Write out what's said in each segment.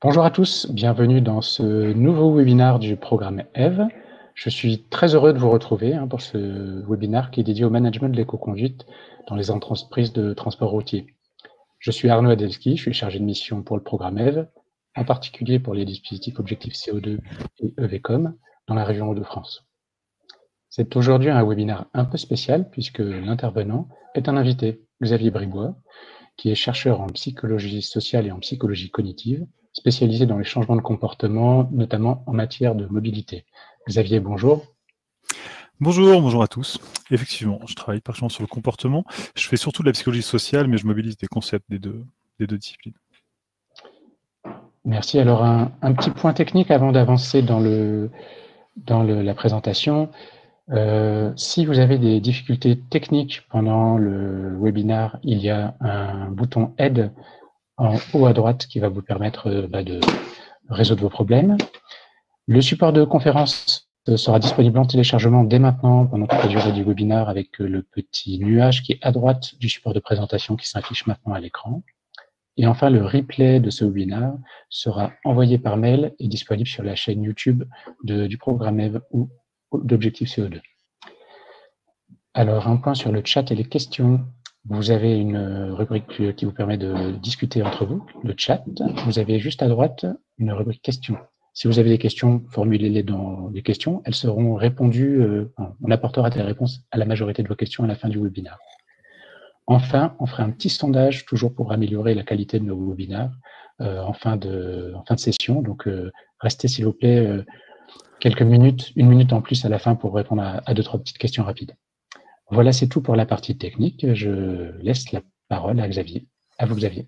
Bonjour à tous, bienvenue dans ce nouveau webinaire du programme EVE. Je suis très heureux de vous retrouver pour ce webinaire qui est dédié au management de l'éco-conduite dans les entreprises de transport routier. Je suis Arnaud Adelski, je suis chargé de mission pour le programme EVE, en particulier pour les dispositifs objectifs CO2 et EVCOM dans la région Hauts-de-France. C'est aujourd'hui un webinaire un peu spécial puisque l'intervenant est un invité, Xavier Bribois, qui est chercheur en psychologie sociale et en psychologie cognitive, spécialisé dans les changements de comportement, notamment en matière de mobilité. Xavier, bonjour. Bonjour à tous. Effectivement, je travaille particulièrement sur le comportement. Je fais surtout de la psychologie sociale, mais je mobilise des concepts des deux disciplines. Merci. Alors, un petit point technique avant d'avancer dans la présentation. Si vous avez des difficultés techniques pendant le webinaire, il y a un bouton Aide en haut à droite qui va vous permettre de résoudre vos problèmes. Le support de conférence sera disponible en téléchargement dès maintenant pendant toute la durée du webinaire avec le petit nuage qui est à droite du support de présentation qui s'affiche maintenant à l'écran. Et enfin, le replay de ce webinaire sera envoyé par mail et disponible sur la chaîne YouTube du programme EVE ou d'Objectif CO2. Alors, un point sur le chat et les questions. Vous avez une rubrique qui vous permet de discuter entre vous, le chat. Vous avez juste à droite une rubrique questions. Si vous avez des questions, formulez-les dans les questions. Elles seront répondues, on apportera des réponses à la majorité de vos questions à la fin du webinaire. Enfin, on fera un petit sondage, toujours pour améliorer la qualité de nos webinaires, en fin de session. Donc, restez s'il vous plaît quelques minutes, une minute en plus à la fin pour répondre à 2-3 petites questions rapides. Voilà, c'est tout pour la partie technique. Je laisse la parole à Xavier. À vous, Xavier.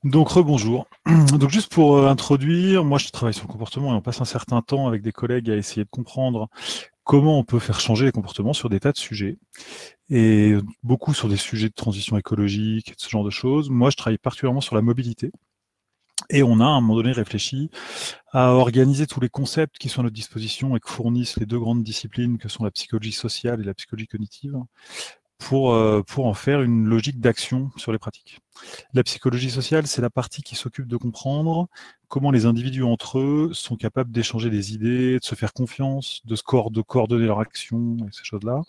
Donc, rebonjour. Donc, juste pour introduire, moi, je travaille sur le comportement et on passe un certain temps avec des collègues à essayer de comprendre comment on peut faire changer les comportements sur des tas de sujets. Et beaucoup sur des sujets de transition écologique, ce genre de choses. Moi, je travaille particulièrement sur la mobilité. Et on a, à un moment donné, réfléchi à organiser tous les concepts qui sont à notre disposition et que fournissent les deux grandes disciplines que sont la psychologie sociale et la psychologie cognitive pour en faire une logique d'action sur les pratiques. La psychologie sociale, c'est la partie qui s'occupe de comprendre comment les individus entre eux sont capables d'échanger des idées, de se faire confiance, de coordonner leur action et ces choses-là.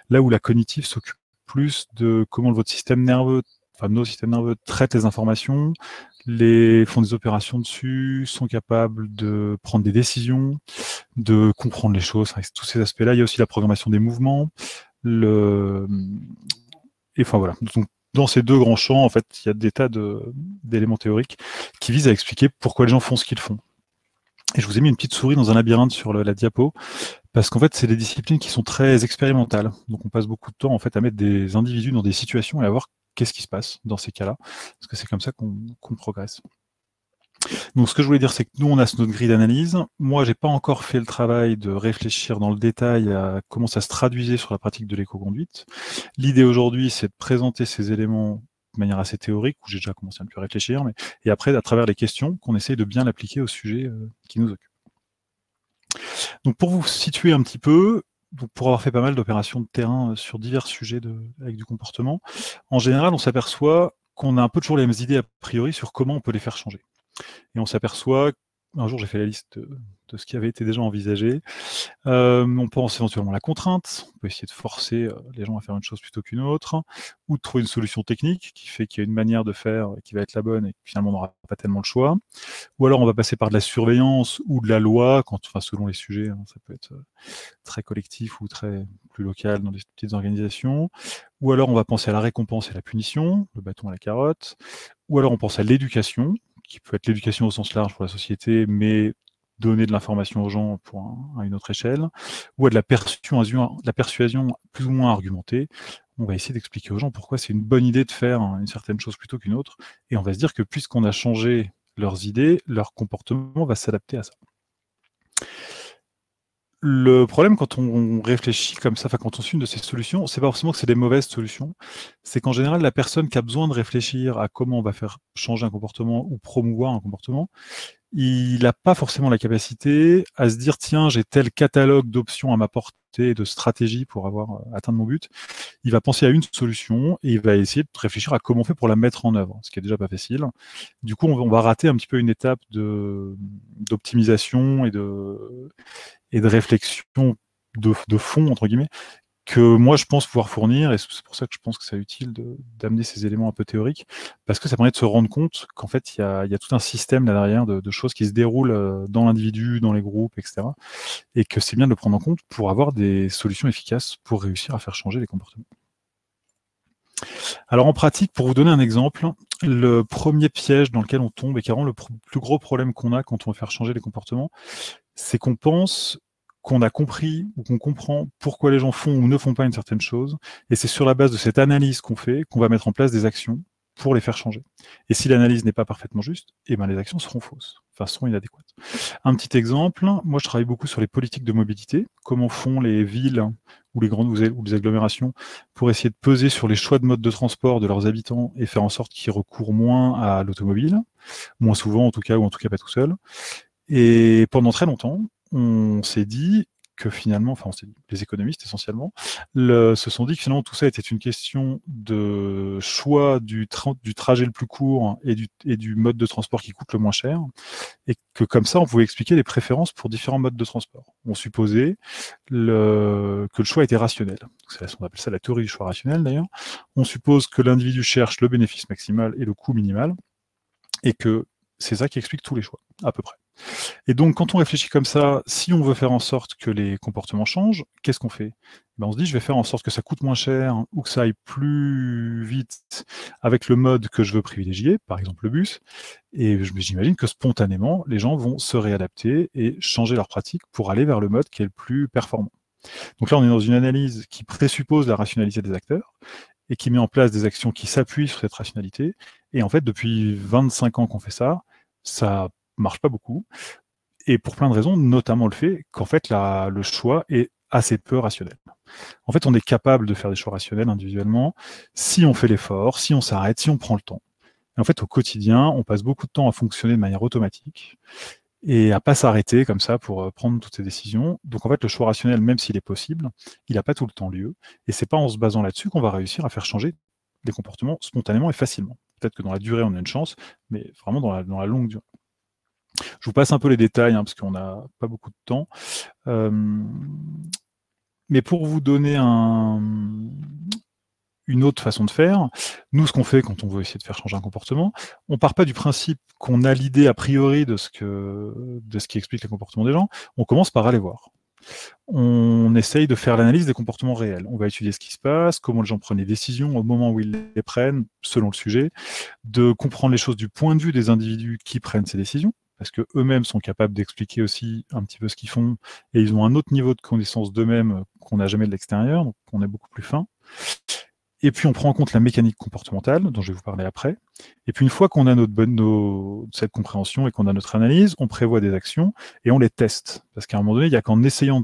Là où la cognitive s'occupe plus de comment votre système nerveux, enfin nos systèmes nerveux traitent les informations, font des opérations dessus, sont capables de prendre des décisions, de comprendre les choses, avec tous ces aspects-là. Il y a aussi la programmation des mouvements, et enfin voilà. Donc, dans ces deux grands champs, en fait, il y a des tas d'éléments théoriques qui visent à expliquer pourquoi les gens font ce qu'ils font. Et je vous ai mis une petite souris dans un labyrinthe sur la diapo, parce qu'en fait, c'est des disciplines qui sont très expérimentales. Donc, on passe beaucoup de temps en fait à mettre des individus dans des situations et à voir qu'est-ce qui se passe dans ces cas-là, parce que c'est comme ça qu'on progresse. Donc, ce que je voulais dire, c'est que nous, on a notre grille d'analyse. Moi, j'ai pas encore fait le travail de réfléchir dans le détail à comment ça se traduisait sur la pratique de l'éco-conduite. L'idée aujourd'hui, c'est de présenter ces éléments de manière assez théorique, où j'ai déjà commencé à un peu réfléchir, et après, à travers les questions, qu'on essaye de bien l'appliquer au sujet qui nous occupe. Donc, pour vous situer un petit peu, pour avoir fait pas mal d'opérations de terrain sur divers sujets avec du comportement, en général, on s'aperçoit qu'on a un peu toujours les mêmes idées a priori sur comment on peut les faire changer. Et on s'aperçoit, un jour j'ai fait la liste de ce qui avait été déjà envisagé, on pense éventuellement à la contrainte, on peut essayer de forcer les gens à faire une chose plutôt qu'une autre, ou de trouver une solution technique qui fait qu'il y a une manière de faire qui va être la bonne et que finalement on n'aura pas tellement le choix. Ou alors on va passer par de la surveillance ou de la loi, selon les sujets, ça peut être très collectif ou très plus local dans des petites organisations. Ou alors on va penser à la récompense et à la punition, le bâton et la carotte. Ou alors on pense à l'éducation, qui peut être l'éducation au sens large pour la société, mais donner de l'information aux gens à une autre échelle, ou à de la persuasion plus ou moins argumentée. On va essayer d'expliquer aux gens pourquoi c'est une bonne idée de faire une certaine chose plutôt qu'une autre, et on va se dire que puisqu'on a changé leurs idées, leur comportement va s'adapter à ça. Le problème quand on réfléchit comme ça, quand on suit une de ces solutions, c'est pas forcément que c'est des mauvaises solutions, c'est qu'en général, la personne qui a besoin de réfléchir à comment on va faire changer un comportement ou promouvoir un comportement, il n'a pas forcément la capacité à se dire tiens, j'ai tel catalogue d'options à ma portée, de stratégies pour atteindre mon but. Il va penser à une solution et il va essayer de réfléchir à comment on fait pour la mettre en œuvre, ce qui est déjà pas facile. Du coup, on va rater un petit peu une étape d'optimisation et de réflexion de fond, entre guillemets, que moi je pense pouvoir fournir, et c'est pour ça que je pense que c'est utile d'amener ces éléments un peu théoriques, parce que ça permet de se rendre compte qu'en fait il y a tout un système là derrière de choses qui se déroulent dans l'individu, dans les groupes, etc. Et que c'est bien de le prendre en compte pour avoir des solutions efficaces pour réussir à faire changer les comportements. Alors en pratique, pour vous donner un exemple, le premier piège dans lequel on tombe, et qui est vraiment le plus gros problème qu'on a quand on veut faire changer les comportements, c'est qu'on pense qu'on a compris ou qu'on comprend pourquoi les gens font ou ne font pas une certaine chose, et c'est sur la base de cette analyse qu'on fait qu'on va mettre en place des actions pour les faire changer. Et si l'analyse n'est pas parfaitement juste, eh ben les actions seront fausses, enfin seront inadéquates. Un petit exemple, moi je travaille beaucoup sur les politiques de mobilité, comment font les villes ou les grandes ou les agglomérations pour essayer de peser sur les choix de mode de transport de leurs habitants et faire en sorte qu'ils recourent moins à l'automobile, moins souvent en tout cas, ou en tout cas pas tout seul. Et pendant très longtemps, on s'est dit que finalement, enfin on s'est dit, les économistes essentiellement, se sont dit que finalement tout ça était une question de choix du trajet le plus court et du mode de transport qui coûte le moins cher, et que comme ça on pouvait expliquer les préférences pour différents modes de transport. On supposait que le choix était rationnel. On appelle ça la théorie du choix rationnel d'ailleurs. On suppose que l'individu cherche le bénéfice maximal et le coût minimal, et que c'est ça qui explique tous les choix, à peu près. Et donc, quand on réfléchit comme ça, si on veut faire en sorte que les comportements changent, qu'est-ce qu'on fait? Ben, on se dit, je vais faire en sorte que ça coûte moins cher ou que ça aille plus vite avec le mode que je veux privilégier, par exemple le bus. Et j'imagine que spontanément, les gens vont se réadapter et changer leur pratique pour aller vers le mode qui est le plus performant. Donc là, on est dans une analyse qui présuppose la rationalité des acteurs et qui met en place des actions qui s'appuient sur cette rationalité. Et en fait, depuis 25 ans qu'on fait ça, ça marche pas beaucoup, et pour plein de raisons, notamment le fait qu'en fait le choix est assez peu rationnel. En fait, on est capable de faire des choix rationnels individuellement si on fait l'effort, si on s'arrête, si on prend le temps. Et en fait, au quotidien, on passe beaucoup de temps à fonctionner de manière automatique et à pas s'arrêter comme ça pour prendre toutes ces décisions. Donc en fait, le choix rationnel, même s'il est possible, il n'a pas tout le temps lieu, et c'est pas en se basant là-dessus qu'on va réussir à faire changer des comportements spontanément et facilement. Peut-être que dans la durée, on a une chance, mais vraiment dans la longue durée. Je vous passe un peu les détails, parce qu'on n'a pas beaucoup de temps. Mais pour vous donner une autre façon de faire, nous, ce qu'on fait quand on veut essayer de faire changer un comportement, on part pas du principe qu'on a l'idée a priori de ce qui explique les comportements des gens, on commence par aller voir. On essaye de faire l'analyse des comportements réels. On va étudier ce qui se passe, comment les gens prennent les décisions au moment où ils les prennent, selon le sujet, de comprendre les choses du point de vue des individus qui prennent ces décisions, parce qu'eux-mêmes sont capables d'expliquer aussi un petit peu ce qu'ils font, et ils ont un autre niveau de connaissance d'eux-mêmes qu'on n'a jamais de l'extérieur, donc on est beaucoup plus fin. Et puis on prend en compte la mécanique comportementale, dont je vais vous parler après. Et puis une fois qu'on a cette compréhension et qu'on a notre analyse, on prévoit des actions et on les teste. Parce qu'à un moment donné, il n'y a qu'en essayant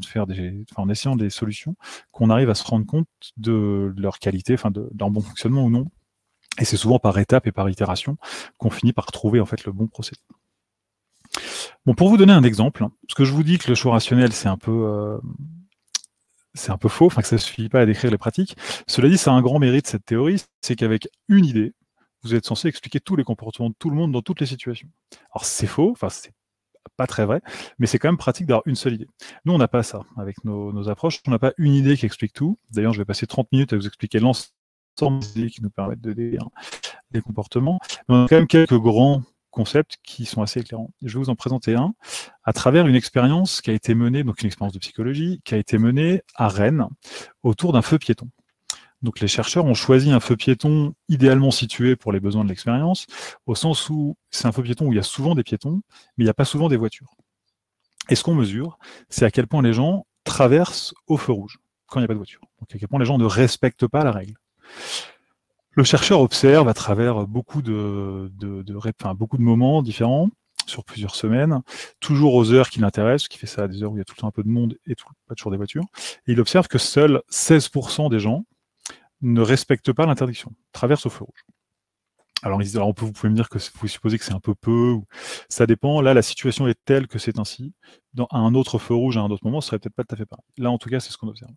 en essayant des solutions qu'on arrive à se rendre compte de leur qualité, de leur bon fonctionnement ou non. Et c'est souvent par étapes et par itération qu'on finit par trouver en fait le bon procédé. Bon, pour vous donner un exemple, parce que je vous dis que le choix rationnel, c'est un peu faux, que ça ne suffit pas à décrire les pratiques. Cela dit, ça a un grand mérite, cette théorie, c'est qu'avec une idée, vous êtes censé expliquer tous les comportements de tout le monde dans toutes les situations. Alors c'est faux, c'est pas très vrai, mais c'est quand même pratique d'avoir une seule idée. Nous, on n'a pas ça. Avec nos approches, on n'a pas une idée qui explique tout. D'ailleurs, je vais passer 30 minutes à vous expliquer l'ensemble des idées qui nous permettent de décrire les comportements. Mais on a quand même quelques grands concepts qui sont assez éclairants. Je vais vous en présenter un à travers une expérience qui a été menée, donc une expérience de psychologie, qui a été menée à Rennes autour d'un feu piéton. Donc les chercheurs ont choisi un feu piéton idéalement situé pour les besoins de l'expérience, au sens où c'est un feu piéton où il y a souvent des piétons, mais il n'y a pas souvent des voitures. Et ce qu'on mesure, c'est à quel point les gens traversent au feu rouge, quand il n'y a pas de voiture. Donc à quel point les gens ne respectent pas la règle. Le chercheur observe à travers beaucoup de moments différents, sur plusieurs semaines, toujours aux heures qui l'intéressent, qui fait ça à des heures où il y a tout le temps un peu de monde et pas toujours des voitures. Et il observe que seuls 16% des gens ne respectent pas l'interdiction, traversent au feu rouge. Alors, vous pouvez me dire que vous supposez que c'est un peu peu, ou ça dépend. Là, la situation est telle que c'est ainsi. À un autre feu rouge, à un autre moment, ce serait peut-être pas tout à fait pareil. Là, en tout cas, c'est ce qu'on observe.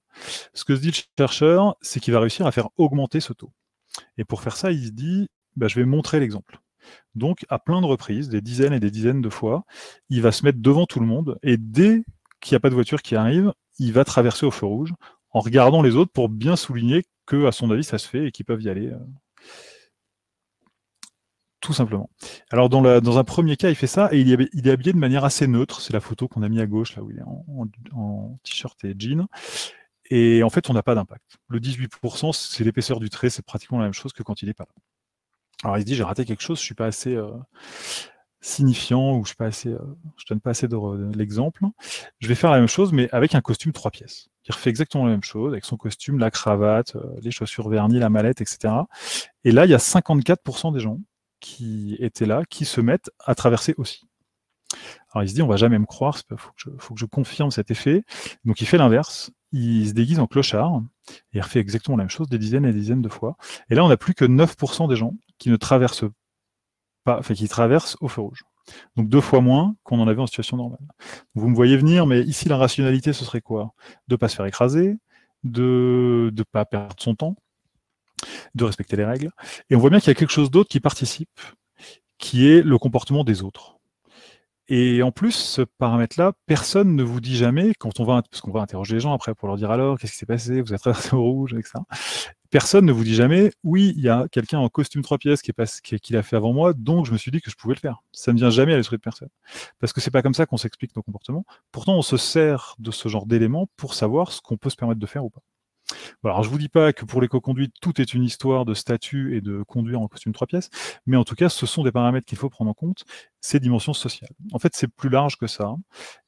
Ce que se dit le chercheur, c'est qu'il va réussir à faire augmenter ce taux. Et pour faire ça, il se dit, bah, je vais montrer l'exemple. Donc, à plein de reprises, des dizaines et des dizaines de fois, il va se mettre devant tout le monde, et dès qu'il n'y a pas de voiture qui arrive, il va traverser au feu rouge, en regardant les autres pour bien souligner que, à son avis, ça se fait et qu'ils peuvent y aller. Tout simplement. Alors, dans un premier cas, il fait ça, et il est habillé de manière assez neutre. C'est la photo qu'on a mis à gauche, là où il est en t-shirt et jean. Et en fait, on n'a pas d'impact. Le 18%, c'est l'épaisseur du trait, c'est pratiquement la même chose que quand il n'est pas là. Alors, il se dit, j'ai raté quelque chose, je suis pas assez signifiant, ou je donne pas assez de l'exemple. Je vais faire la même chose, mais avec un costume 3 pièces. Il refait exactement la même chose, avec son costume, la cravate, les chaussures vernies, la mallette, etc. Et là, il y a 54% des gens qui étaient là, qui se mettent à traverser aussi. Alors il se dit, on va jamais me croire, faut que je confirme cet effet. Donc il fait l'inverse, il se déguise en clochard, et il refait exactement la même chose des dizaines et des dizaines de fois. Et là, on n'a plus que 9% des gens qui ne traversent pas, enfin qui traversent au feu rouge. Donc 2 fois moins qu'on en avait en situation normale. Vous me voyez venir, mais ici la rationalité, ce serait quoi? De ne pas se faire écraser, de ne pas perdre son temps, de respecter les règles. Et on voit bien qu'il y a quelque chose d'autre qui participe, qui est le comportement des autres. Et en plus, ce paramètre-là, personne ne vous dit jamais, parce qu'on va interroger les gens après pour leur dire alors, qu'est-ce qui s'est passé, vous êtes traversé au rouge, etc. Personne ne vous dit jamais, oui, il y a quelqu'un en costume 3 pièces qui l'a fait avant moi, donc je me suis dit que je pouvais le faire. Ça ne vient jamais à l'esprit de personne. Parce que c'est pas comme ça qu'on s'explique nos comportements. Pourtant, on se sert de ce genre d'éléments pour savoir ce qu'on peut se permettre de faire ou pas. Alors, je vous dis pas que pour l'éco-conduite, tout est une histoire de statut et de conduire en costume 3 pièces, mais en tout cas, ce sont des paramètres qu'il faut prendre en compte, ces dimensions sociales. En fait, c'est plus large que ça.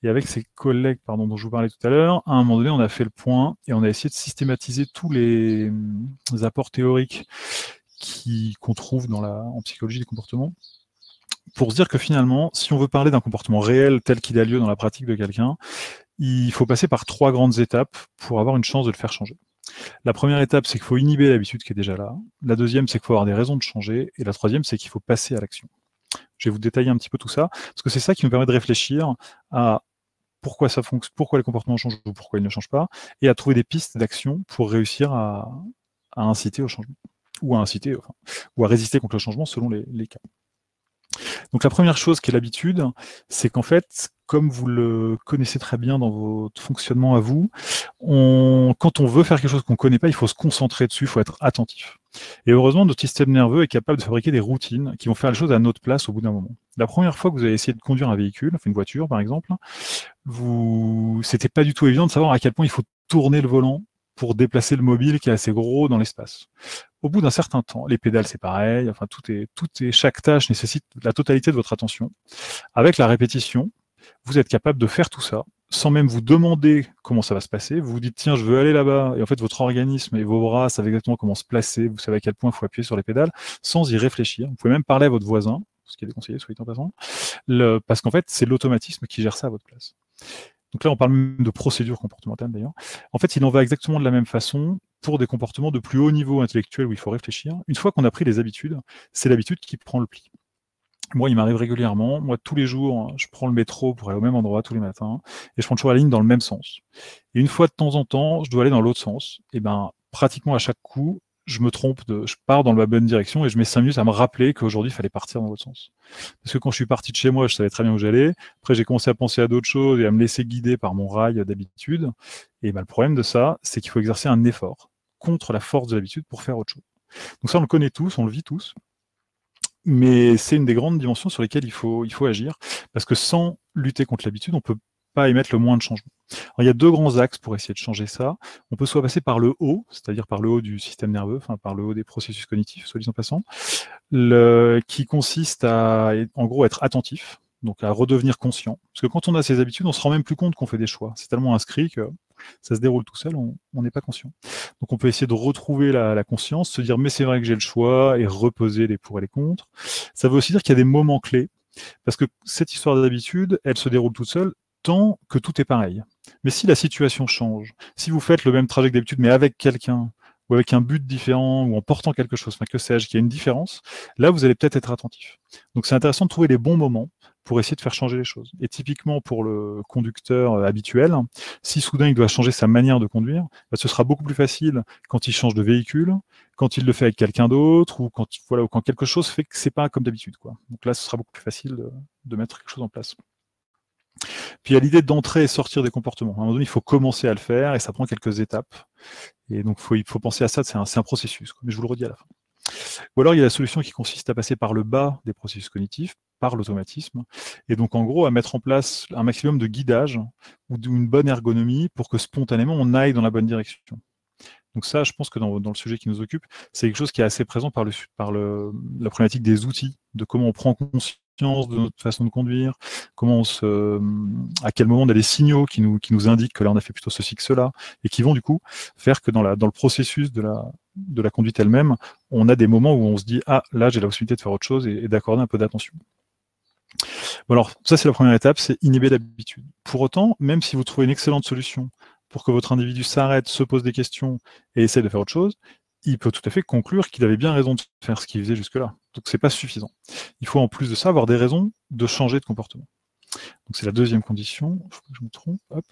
Et avec ces collègues dont je vous parlais tout à l'heure, à un moment donné, on a fait le point et on a essayé de systématiser tous les apports théoriques qu'on trouve en psychologie des comportements, pour se dire que finalement, si on veut parler d'un comportement réel tel qu'il a lieu dans la pratique de quelqu'un, il faut passer par 3 grandes étapes pour avoir une chance de le faire changer. La première étape, c'est qu'il faut inhiber l'habitude qui est déjà là. La deuxième, c'est qu'il faut avoir des raisons de changer. Et la troisième, c'est qu'il faut passer à l'action. Je vais vous détailler un petit peu tout ça, parce que c'est ça qui nous permet de réfléchir à pourquoi ça fonctionne, pourquoi les comportements changent ou pourquoi ils ne changent pas, et à trouver des pistes d'action pour réussir à inciter au changement, ou à résister contre le changement selon les cas. Donc la première chose qui est l'habitude, c'est qu'en fait, comme vous le connaissez très bien dans votre fonctionnement à vous, quand on veut faire quelque chose qu'on ne connaît pas, il faut se concentrer dessus, il faut être attentif. Et heureusement, notre système nerveux est capable de fabriquer des routines qui vont faire les choses à notre place au bout d'un moment. La première fois que vous avez essayé de conduire un véhicule, une voiture par exemple, c'était pas du tout évident de savoir à quel point il faut tourner le volant pour déplacer le mobile qui est assez gros dans l'espace. Au bout d'un certain temps, les pédales c'est pareil, enfin chaque tâche nécessite la totalité de votre attention. Avec la répétition, vous êtes capable de faire tout ça sans même vous demander comment ça va se passer. Vous vous dites tiens, je veux aller là-bas, et en fait votre organisme et vos bras savent exactement comment se placer, vous savez à quel point il faut appuyer sur les pédales sans y réfléchir. Vous pouvez même parler à votre voisin, ce qui est déconseillé, soit dit en passant, parce qu'en fait c'est l'automatisme qui gère ça à votre place. Donc là, on parle même de procédure comportementale d'ailleurs. En fait, il en va exactement de la même façon pour des comportements de plus haut niveau intellectuel où il faut réfléchir. Une fois qu'on a pris les habitudes, c'est l'habitude qui prend le pli. Moi, il m'arrive régulièrement. Moi, tous les jours, je prends le métro pour aller au même endroit tous les matins et je prends toujours la ligne dans le même sens. Et une fois de temps en temps, je dois aller dans l'autre sens. Et ben, pratiquement à chaque coup, je me trompe, je pars dans la bonne direction et je mets 5 minutes à me rappeler qu'aujourd'hui, il fallait partir dans l'autre sens. Parce que quand je suis parti de chez moi, je savais très bien où j'allais. Après, j'ai commencé à penser à d'autres choses et à me laisser guider par mon rail d'habitude. Et ben, le problème de ça, c'est qu'il faut exercer un effort contre la force de l'habitude pour faire autre chose. Donc ça, on le connaît tous, on le vit tous. Mais c'est une des grandes dimensions sur lesquelles il faut agir. Parce que sans lutter contre l'habitude, on ne peut pas émettre le moins de changements. Alors, il y a 2 grands axes pour essayer de changer ça. On peut soit passer par le haut, c'est-à-dire par le haut du système nerveux, enfin par le haut des processus cognitifs, soit dit en passant, qui consiste à, en gros, être attentif, donc à redevenir conscient. Parce que quand on a ces habitudes, on se rend même plus compte qu'on fait des choix. C'est tellement inscrit que ça se déroule tout seul, on n'est pas conscient. Donc on peut essayer de retrouver la conscience, se dire mais c'est vrai que j'ai le choix, et reposer les pour et les contre. Ça veut aussi dire qu'il y a des moments clés, parce que cette histoire d'habitude, elle se déroule toute seule tant que tout est pareil. Mais si la situation change, si vous faites le même trajet que d'habitude, mais avec quelqu'un, ou avec un but différent, ou en portant quelque chose, enfin que sais-je, qu'il y a une différence, là vous allez peut-être être attentif. Donc c'est intéressant de trouver les bons moments pour essayer de faire changer les choses. Et typiquement pour le conducteur habituel, si soudain il doit changer sa manière de conduire, bah, ce sera beaucoup plus facile quand il change de véhicule, quand il le fait avec quelqu'un d'autre, ou quand, voilà, ou quand quelque chose fait que c'est pas comme d'habitude, quoi. Donc là, ce sera beaucoup plus facile de mettre quelque chose en place. Puis il y a l'idée d'entrer et sortir des comportements. À un moment donné, il faut commencer à le faire, et ça prend quelques étapes. Et donc il faut penser à ça, c'est un processus, quoi. Mais je vous le redis à la fin. Ou alors il y a la solution qui consiste à passer par le bas des processus cognitifs, par l'automatisme, et donc en gros à mettre en place un maximum de guidage ou d'une bonne ergonomie pour que spontanément on aille dans la bonne direction. Donc ça, je pense que dans le sujet qui nous occupe, c'est quelque chose qui est assez présent par la problématique des outils, de comment on prend conscience de notre façon de conduire, à quel moment on a des signaux qui nous indiquent que là on a fait plutôt ceci que cela, et qui vont du coup faire que dans le processus de la conduite elle-même, on a des moments où on se dit « Ah, là j'ai la possibilité de faire autre chose » et d'accorder un peu d'attention. Bon alors, ça c'est la première étape, c'est inhiber l'habitude. Pour autant, même si vous trouvez une excellente solution pour que votre individu s'arrête, se pose des questions et essaie de faire autre chose, il peut tout à fait conclure qu'il avait bien raison de faire ce qu'il faisait jusque-là. Donc c'est pas suffisant. Il faut en plus de ça avoir des raisons de changer de comportement. Donc c'est la deuxième condition, il faut que je me trompe, hop,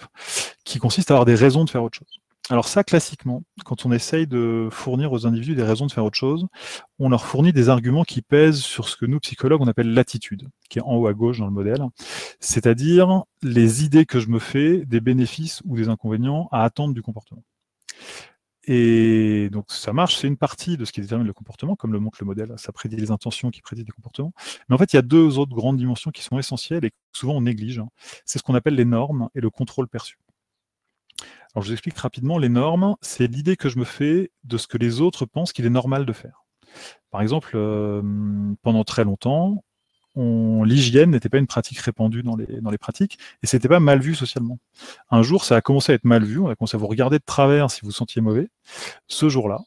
qui consiste à avoir des raisons de faire autre chose. Alors ça, classiquement, quand on essaye de fournir aux individus des raisons de faire autre chose, on leur fournit des arguments qui pèsent sur ce que nous, psychologues, on appelle l'attitude, qui est en haut à gauche dans le modèle, c'est-à-dire les idées que je me fais des bénéfices ou des inconvénients à attendre du comportement. Et donc ça marche, c'est une partie de ce qui détermine le comportement, comme le montre le modèle, ça prédit les intentions qui prédisent les comportements. Mais en fait, il y a deux autres grandes dimensions qui sont essentielles et que souvent on néglige. C'est ce qu'on appelle les normes et le contrôle perçu. Alors je vous explique rapidement, les normes, c'est l'idée que je me fais de ce que les autres pensent qu'il est normal de faire. Par exemple, pendant très longtemps, l'hygiène n'était pas une pratique répandue dans les pratiques, et c'était pas mal vu socialement. Un jour, ça a commencé à être mal vu, on a commencé à vous regarder de travers si vous vous sentiez mauvais. Ce jour-là,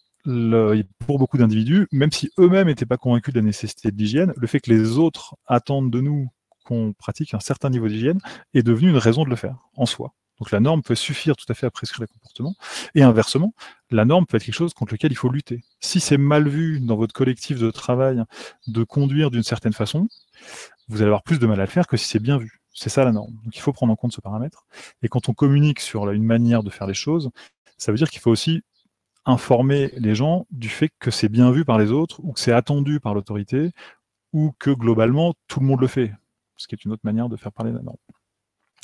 pour beaucoup d'individus, même si eux-mêmes n'étaient pas convaincus de la nécessité de l'hygiène, le fait que les autres attendent de nous qu'on pratique un certain niveau d'hygiène est devenu une raison de le faire, en soi. Donc la norme peut suffire tout à fait à prescrire les comportements. Et inversement, la norme peut être quelque chose contre lequel il faut lutter. Si c'est mal vu dans votre collectif de travail de conduire d'une certaine façon, vous allez avoir plus de mal à le faire que si c'est bien vu. C'est ça la norme. Donc il faut prendre en compte ce paramètre. Et quand on communique sur une manière de faire les choses, ça veut dire qu'il faut aussi informer les gens du fait que c'est bien vu par les autres, ou que c'est attendu par l'autorité, ou que globalement tout le monde le fait. Ce qui est une autre manière de faire parler la norme.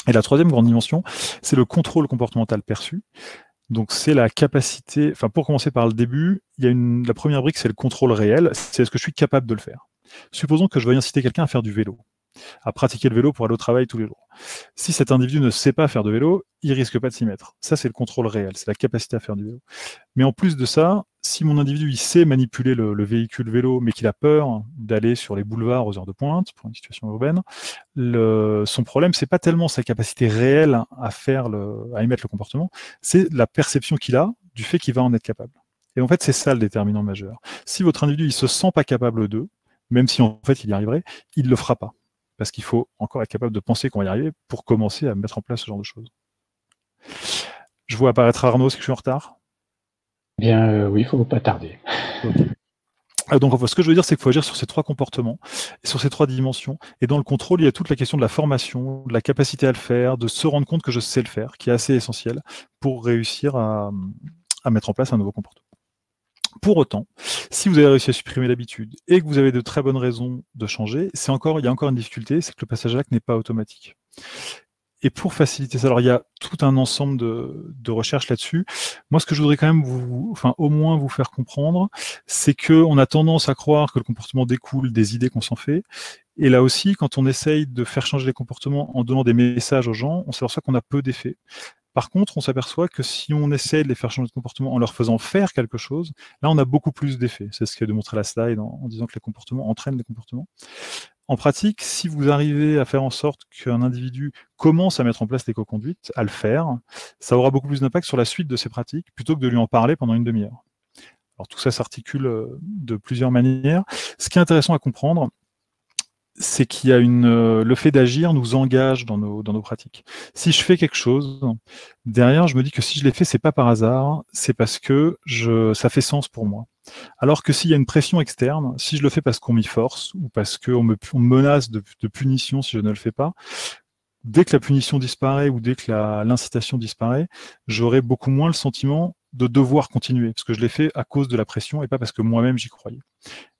Et la troisième grande dimension, c'est le contrôle comportemental perçu. Donc c'est la capacité, enfin pour commencer par le début, la première brique c'est le contrôle réel, c'est est-ce que je suis capable de le faire. Supposons que je veuille inciter quelqu'un à faire du vélo, à pratiquer le vélo pour aller au travail tous les jours. Si cet individu ne sait pas faire de vélo, il risque pas de s'y mettre. Ça c'est le contrôle réel, c'est la capacité à faire du vélo. Mais en plus de ça, si mon individu il sait manipuler le véhicule vélo, mais qu'il a peur d'aller sur les boulevards aux heures de pointe, pour une situation urbaine, son problème, c'est pas tellement sa capacité réelle à émettre le comportement, c'est la perception qu'il a du fait qu'il va en être capable. Et en fait, c'est ça le déterminant majeur. Si votre individu il se sent pas capable d'eux, même si en fait il y arriverait, il le fera pas. Parce qu'il faut encore être capable de penser qu'on va y arriver pour commencer à mettre en place ce genre de choses. Je vois apparaître Arnaud, est-ce que je suis en retard? Bien, oui, il ne faut pas tarder. Okay. Donc, ce que je veux dire, c'est qu'il faut agir sur ces trois comportements, et sur ces trois dimensions. Et dans le contrôle, il y a toute la question de la formation, de la capacité à le faire, de se rendre compte que je sais le faire, qui est assez essentiel pour réussir à mettre en place un nouveau comportement. Pour autant, si vous avez réussi à supprimer l'habitude et que vous avez de très bonnes raisons de changer, il y a encore une difficulté, c'est que le passage à l'acte n'est pas automatique. Et pour faciliter ça, alors il y a tout un ensemble de recherches là-dessus. Moi, ce que je voudrais quand même au moins vous faire comprendre, c'est qu'on a tendance à croire que le comportement découle des idées qu'on s'en fait. Et là aussi, quand on essaye de faire changer les comportements en donnant des messages aux gens, on s'aperçoit qu'on a peu d'effet. Par contre, on s'aperçoit que si on essaie de les faire changer de comportement en leur faisant faire quelque chose, là, on a beaucoup plus d'effets. C'est ce qu'a démontré la slide en disant que les comportements entraînent les comportements. En pratique, si vous arrivez à faire en sorte qu'un individu commence à mettre en place l'éco-conduite, à le faire, ça aura beaucoup plus d'impact sur la suite de ses pratiques, plutôt que de lui en parler pendant une demi-heure. Alors tout ça s'articule de plusieurs manières. Ce qui est intéressant à comprendre, c'est qu'il y a le fait d'agir nous engage dans nos pratiques. Si je fais quelque chose, derrière, je me dis que si je l'ai fait, c'est pas par hasard, c'est parce que ça fait sens pour moi. Alors que s'il y a une pression externe, si je le fais parce qu'on m'y force ou parce qu'on me menace de punition si je ne le fais pas, dès que la punition disparaît ou dès que l'incitation disparaît, j'aurai beaucoup moins le sentiment de devoir continuer, parce que je l'ai fait à cause de la pression et pas parce que moi-même j'y croyais.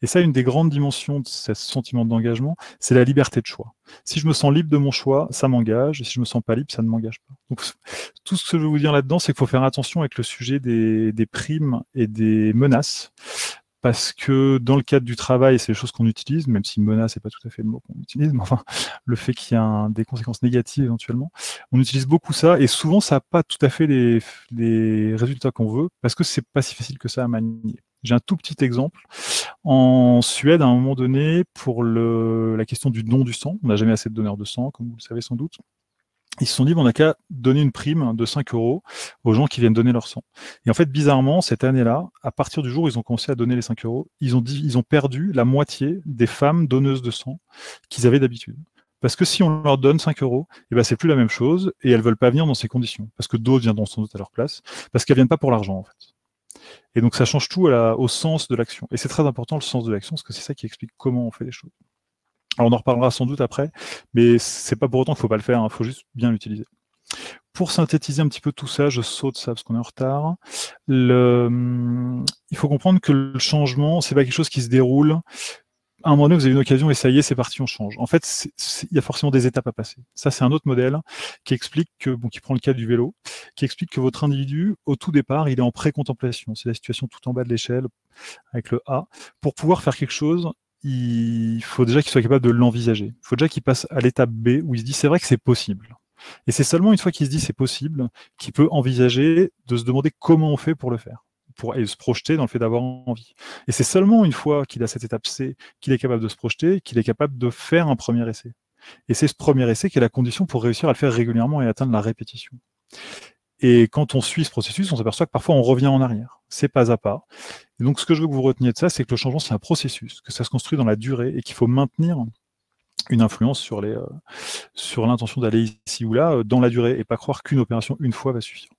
Et ça, une des grandes dimensions de ce sentiment d'engagement, c'est la liberté de choix. Si je me sens libre de mon choix, ça m'engage, et si je me sens pas libre, ça ne m'engage pas. Donc, tout ce que je veux vous dire là-dedans, c'est qu'il faut faire attention avec le sujet des primes et des menaces, parce que dans le cadre du travail, c'est les choses qu'on utilise, même si menace n'est pas tout à fait le mot qu'on utilise, mais enfin, le fait qu'il y a des conséquences négatives éventuellement, on utilise beaucoup ça, et souvent ça n'a pas tout à fait les résultats qu'on veut, parce que c'est pas si facile que ça à manier. J'ai un tout petit exemple. En Suède, à un moment donné, pour la question du don du sang, on n'a jamais assez de donneurs de sang, comme vous le savez sans doute, ils se sont dit, on n'a qu'à donner une prime de 5 € aux gens qui viennent donner leur sang. Et en fait, bizarrement, cette année-là, à partir du jour où ils ont commencé à donner les 5 €, ils ont perdu la moitié des femmes donneuses de sang qu'ils avaient d'habitude. Parce que si on leur donne 5 €, eh ben, c'est plus la même chose, et elles veulent pas venir dans ces conditions. Parce que d'autres viendront sans doute à leur place, parce qu'elles viennent pas pour l'argent, en fait. Et donc, ça change tout au sens de l'action. Et c'est très important, le sens de l'action, parce que c'est ça qui explique comment on fait les choses. Alors on en reparlera sans doute après, mais c'est pas pour autant qu'il ne faut pas le faire, il faut juste bien l'utiliser. Pour synthétiser un petit peu tout ça, je saute ça parce qu'on est en retard. Il faut comprendre que le changement, c'est pas quelque chose qui se déroule. À un moment donné, vous avez une occasion et ça y est, c'est parti, on change. En fait, il y a forcément des étapes à passer. Ça, c'est un autre modèle qui explique qui prend le cas du vélo, qui explique que votre individu, au tout départ, il est en pré-contemplation. C'est la situation tout en bas de l'échelle avec le A. Pour pouvoir faire quelque chose, il faut déjà qu'il soit capable de l'envisager. Il faut déjà qu'il passe à l'étape B où il se dit c'est vrai que c'est possible. Et c'est seulement une fois qu'il se dit c'est possible qu'il peut envisager de se demander comment on fait pour le faire, et se projeter dans le fait d'avoir envie. Et c'est seulement une fois qu'il a cette étape C qu'il est capable de se projeter, qu'il est capable de faire un premier essai. Et c'est ce premier essai qui est la condition pour réussir à le faire régulièrement et atteindre la répétition. Et quand on suit ce processus, on s'aperçoit que parfois on revient en arrière. C'est pas à pas. Et donc, ce que je veux que vous reteniez de ça, c'est que le changement, c'est un processus, que ça se construit dans la durée et qu'il faut maintenir une influence sur l'intention d'aller ici ou là dans la durée et pas croire qu'une opération une fois va suffire.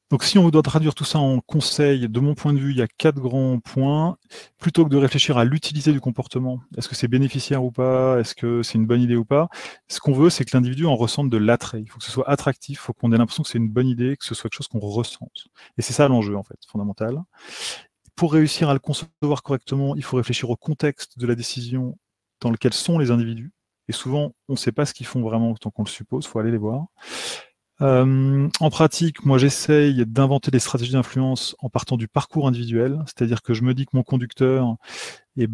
Donc, si on doit traduire tout ça en conseil, de mon point de vue, il y a 4 grands points. Plutôt que de réfléchir à l'utilité du comportement, est-ce que c'est bénéficiaire ou pas, est-ce que c'est une bonne idée ou pas, ce qu'on veut, c'est que l'individu en ressente de l'attrait. Il faut que ce soit attractif, il faut qu'on ait l'impression que c'est une bonne idée, que ce soit quelque chose qu'on ressente. Et c'est ça l'enjeu, en fait, fondamental. Pour réussir à le concevoir correctement, il faut réfléchir au contexte de la décision dans lequel sont les individus. Et souvent, on ne sait pas ce qu'ils font vraiment tant qu'on le suppose, il faut aller les voir. En pratique, moi j'essaye d'inventer des stratégies d'influence en partant du parcours individuel, c'est-à-dire que je me dis que mon conducteur, 2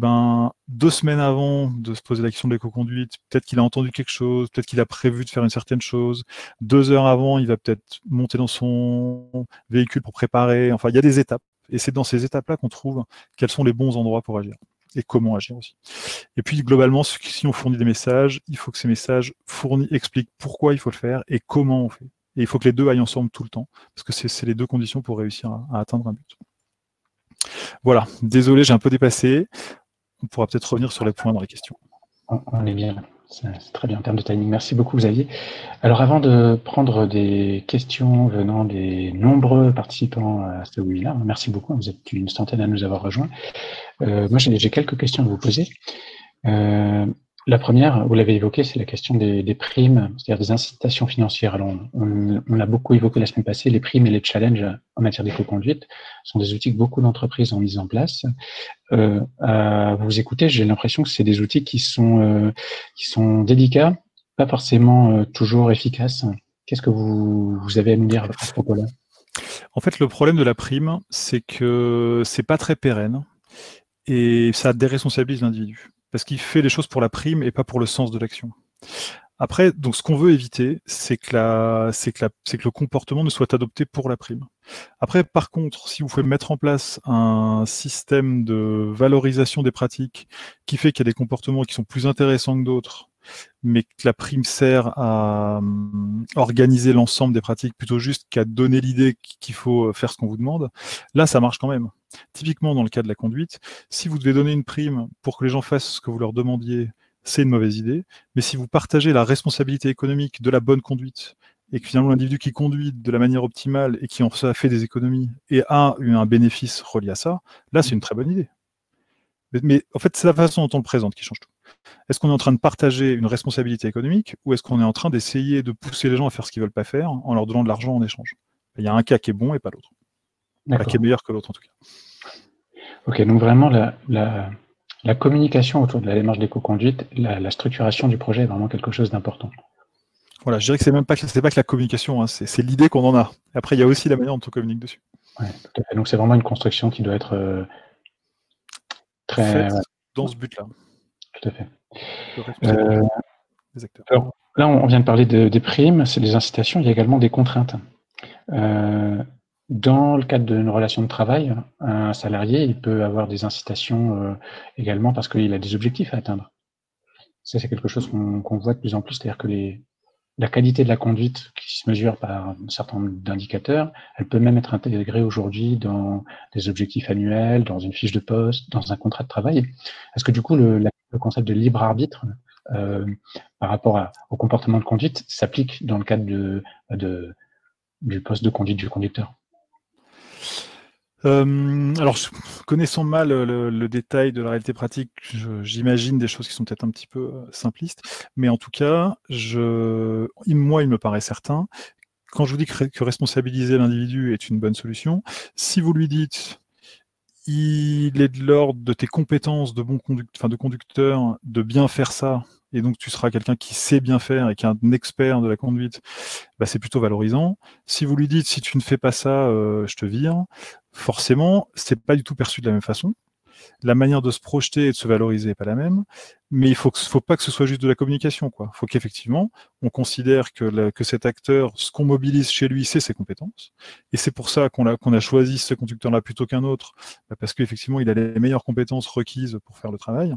semaines avant de se poser la question de l'éco-conduite, peut-être qu'il a entendu quelque chose, peut-être qu'il a prévu de faire une certaine chose, 2 heures avant, il va peut-être monter dans son véhicule pour préparer, enfin il y a des étapes, et c'est dans ces étapes-là qu'on trouve quels sont les bons endroits pour agir, et comment agir aussi. Et puis globalement, si on fournit des messages, il faut que ces messages expliquent pourquoi il faut le faire et comment on fait. Et il faut que les deux aillent ensemble tout le temps, parce que c'est les deux conditions pour réussir à atteindre un but. Voilà, désolé, j'ai un peu dépassé. On pourra peut-être revenir sur les points dans les questions. On est bien, c'est très bien en termes de timing. Merci beaucoup, Xavier. Alors, avant de prendre des questions venant des nombreux participants à ce webinaire, merci beaucoup, vous êtes une centaine à nous avoir rejoints. Moi, j'ai quelques questions à vous poser. La première, vous l'avez évoqué, c'est la question des primes, c'est-à-dire des incitations financières. Alors, on l'a beaucoup évoqué la semaine passée, les primes et les challenges en matière d'éco-conduite sont des outils que beaucoup d'entreprises ont mis en place. À vous écouter, j'ai l'impression que c'est des outils qui sont délicats, pas forcément toujours efficaces. Qu'est-ce que vous avez à nous dire à ce propos-là? En fait, le problème de la prime, c'est que c'est pas très pérenne et ça déresponsabilise l'individu. Parce qu'il fait les choses pour la prime et pas pour le sens de l'action. Après, donc, ce qu'on veut éviter, c'est que le comportement ne soit adopté pour la prime. Après, par contre, si vous pouvez mettre en place un système de valorisation des pratiques qui fait qu'il y a des comportements qui sont plus intéressants que d'autres, mais que la prime sert à organiser l'ensemble des pratiques plutôt juste qu'à donner l'idée qu'il faut faire ce qu'on vous demande, là, ça marche quand même. Typiquement, dans le cas de la conduite, si vous devez donner une prime pour que les gens fassent ce que vous leur demandiez, c'est une mauvaise idée. Mais si vous partagez la responsabilité économique de la bonne conduite et que finalement l'individu qui conduit de la manière optimale et qui en fait des économies et a eu un bénéfice relié à ça, là, c'est une très bonne idée. Mais en fait, c'est la façon dont on le présente qui change tout. Est-ce qu'on est en train de partager une responsabilité économique ou est-ce qu'on est en train d'essayer de pousser les gens à faire ce qu'ils ne veulent pas faire en leur donnant de l'argent en échange? Il y a un cas qui est bon et pas l'autre. Enfin, qui est meilleur que l'autre en tout cas. Ok, donc vraiment la communication autour de la démarche d'éco-conduite, la structuration du projet est vraiment quelque chose d'important. Voilà, je dirais que c'est même pas que la communication, hein, c'est l'idée qu'on en a. Après, il y a aussi la manière dont on communique dessus. Ouais, tout à fait. Donc c'est vraiment une construction qui doit être très faite dans ce but-là. Tout à fait. Des acteurs. Alors, là, on vient de parler des primes, c'est des incitations, il y a également des contraintes. Dans le cadre d'une relation de travail, un salarié, il peut avoir des incitations également parce qu'il a des objectifs à atteindre. Ça, c'est quelque chose qu'on voit de plus en plus, c'est-à-dire que la qualité de la conduite qui se mesure par un certain nombre d'indicateurs, elle peut même être intégrée aujourd'hui dans des objectifs annuels, dans une fiche de poste, dans un contrat de travail. Est-ce que du coup, le concept de libre arbitre par rapport au comportement de conduite s'applique dans le cadre du poste de conduite du conducteur? Alors, connaissant mal le détail de la réalité pratique, j'imagine des choses qui sont peut-être un petit peu simplistes, mais en tout cas, moi, il me paraît certain, quand je vous dis que responsabiliser l'individu est une bonne solution, si vous lui dites il est de l'ordre de tes compétences de conducteur de bien faire ça, et donc tu seras quelqu'un qui sait bien faire et qui est un expert de la conduite, bah, c'est plutôt valorisant. Si vous lui dites si tu ne fais pas ça, je te vire, forcément, c'est pas du tout perçu de la même façon. La manière de se projeter et de se valoriser n'est pas la même, mais il faut pas que ce soit juste de la communication, quoi. Il faut qu'effectivement, on considère que cet acteur, ce qu'on mobilise chez lui, c'est ses compétences. Et c'est pour ça qu'on a choisi ce conducteur-là plutôt qu'un autre, parce qu'effectivement, il a les meilleures compétences requises pour faire le travail.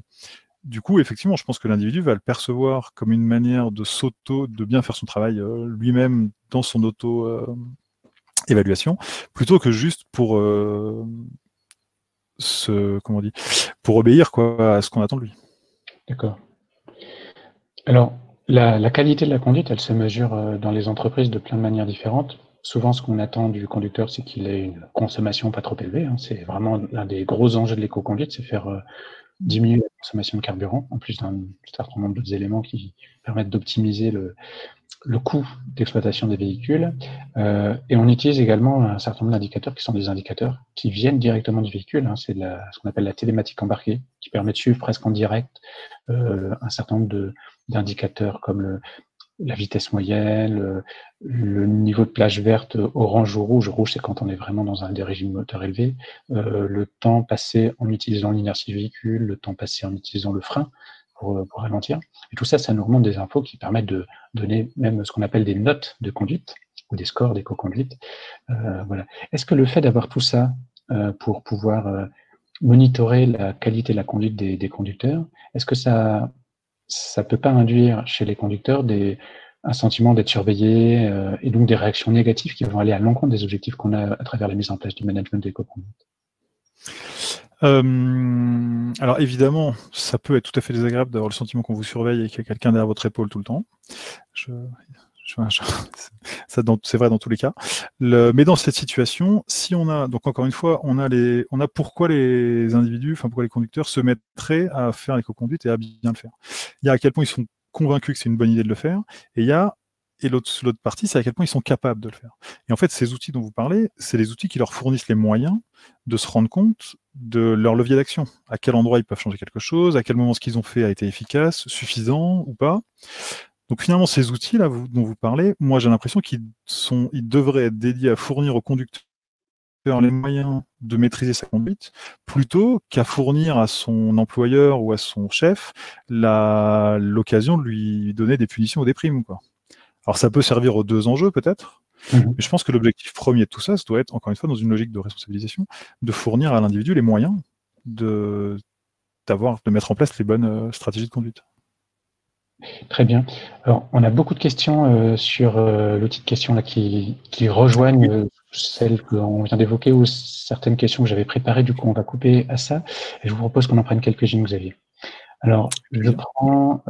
Du coup, effectivement, je pense que l'individu va le percevoir comme une manière de bien faire son travail lui-même dans son auto-évaluation, plutôt que juste pour pour obéir à ce qu'on attend de lui. D'accord. Alors, la qualité de la conduite, elle se mesure dans les entreprises de plein de manières différentes. Souvent, ce qu'on attend du conducteur, c'est qu'il ait une consommation pas trop élevée. Hein. C'est vraiment l'un des gros enjeux de l'éco-conduite, c'est faire diminuer la consommation de carburant, en plus d'un certain nombre d'autres éléments qui permettent d'optimiser le coût d'exploitation des véhicules. Et on utilise également un certain nombre d'indicateurs qui sont des indicateurs qui viennent directement du véhicule. Hein. C'est ce qu'on appelle la télématique embarquée, qui permet de suivre presque en direct un certain nombre d'indicateurs comme la vitesse moyenne, le niveau de plage verte orange ou rouge. Rouge, c'est quand on est vraiment dans des régimes moteurs élevés. Le temps passé en utilisant l'inertie du véhicule, le temps passé en utilisant le frein pour ralentir. Et tout ça, ça nous remonte des infos qui permettent de donner même ce qu'on appelle des notes de conduite ou des scores d'éco-conduite. Voilà. Est-ce que le fait d'avoir tout ça pour pouvoir monitorer la qualité de la conduite des conducteurs, est-ce que ça peut pas induire chez les conducteurs un sentiment d'être surveillé et donc des réactions négatives qui vont aller à l'encontre des objectifs qu'on a à travers la mise en place du management d'éco-conduite? Alors évidemment, ça peut être tout à fait désagréable d'avoir le sentiment qu'on vous surveille et qu'il y a quelqu'un derrière votre épaule tout le temps. C'est vrai dans tous les cas. Mais dans cette situation, si on a, donc encore une fois, on a pourquoi les individus, pourquoi les conducteurs se mettraient à faire l'éco-conduite et à bien le faire. Il y a à quel point ils sont convaincus que c'est une bonne idée de le faire, et l'autre partie, c'est à quel point ils sont capables de le faire. Et en fait, ces outils dont vous parlez, c'est les outils qui leur fournissent les moyens de se rendre compte de leur levier d'action. À quel endroit ils peuvent changer quelque chose, à quel moment ce qu'ils ont fait a été efficace, suffisant ou pas. Donc finalement, ces outils-là dont vous parlez, moi j'ai l'impression qu'ils devraient être dédiés à fournir au conducteur les moyens de maîtriser sa conduite, plutôt qu'à fournir à son employeur ou à son chef l'occasion de lui donner des punitions ou des primes, quoi. Alors ça peut servir aux deux enjeux peut-être, mais je pense que l'objectif premier de tout ça, ça doit être, encore une fois, dans une logique de responsabilisation, de fournir à l'individu les moyens de mettre en place les bonnes stratégies de conduite. Très bien. Alors, on a beaucoup de questions sur l'outil de questions là, qui rejoignent celles qu'on vient d'évoquer ou certaines questions que j'avais préparées. Du coup, on va couper à ça. Et je vous propose qu'on en prenne quelques-unes, Xavier. Alors, je prends